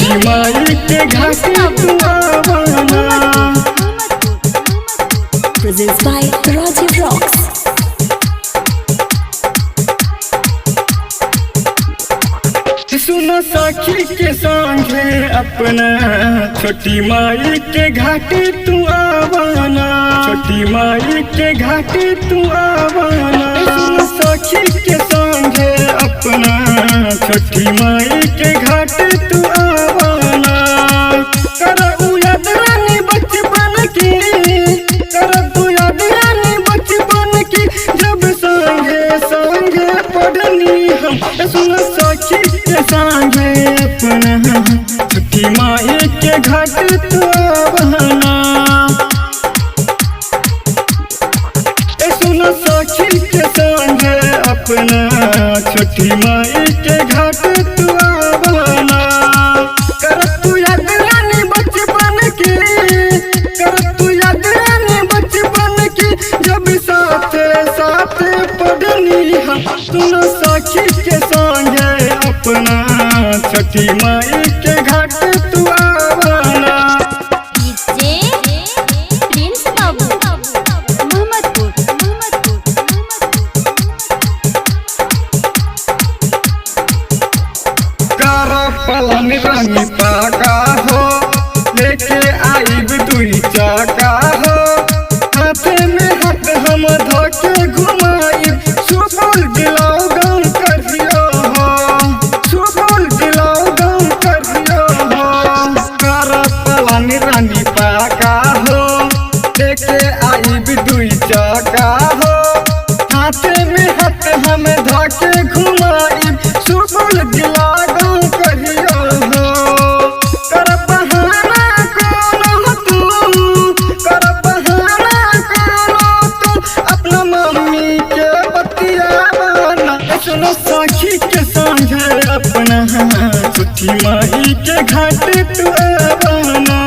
छठी माई के घाट तू आवाना। Presents by Rajiv Rocks. सुनो सखी के संगे अपना छठी माई के घाट तू आवाना। छठी माई के घाट तू आवाना। सुनो सखी के संगे अपना छठी माई के घाट तू आवाना। कर याद रानी बचपन की, कर तू याद रानी बचपन की, जब संगे संगे पढ़नी हम। सुनो सखी के संगे अपना छठी माई के घाट तू आवाना। सुनो सखी के संगे अपना छठी माई के घाट तू आवाना। कर तू याद रानी बचपन की, कर तू याद रानी बचपन की, जब साथ साथ पढ़नी हम। सुनो सखी के संगे अपना छठी माई के घाट तू आवाना। पलन रानी पाका हो, लेके आईब दुई चाका हो। हाथे में हाथ हम धोके घुमाई, सुपौल दिलाओ गाँव करियो हो, सुपौल दिलाओ गाँव करियो हो। कर पलन रानी पाका हो, लेके आईब दुई चाका हो। हाथे में हाथ हम धोके घुमाई, सुपौल दिलाओ गाँव करियो हो। कर बहाना कोनो तू, कर बहाना कोनो तू, अपना मम्मी के बतियावाना। सुनो सखी के संगे अपना छठी माई के घाट तू आवाना।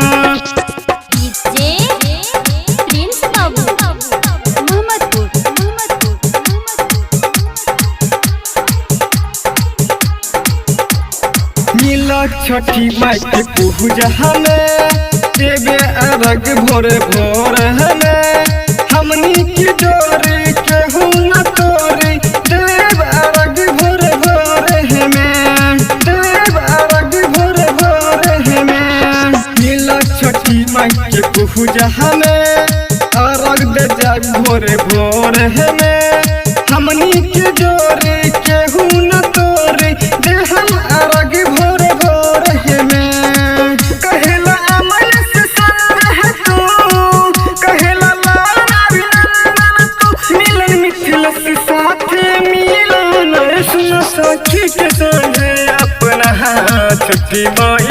मिला छठी माई के पूजा हमें, देवे अर्घ भोरे भोर हमें। हमनी की डोरी केहू न तोरी, देव अर्घ भोरे भोर हमें, देव अर्घ भोरे भोर हमें। मिला छठी माई के पूजा हमें, अर्घ दे जाए भोरे भोर हमें। हमनी की डोरी केहू न तोरी, दे हम अर्घ भोरे भोर हमें। कहेला अमल से संग है तू, कहेला लाल अभिनंदन तू, मिलन मिथिला से साथे मिलन। सुनो सखी के संगे अपना छठी माई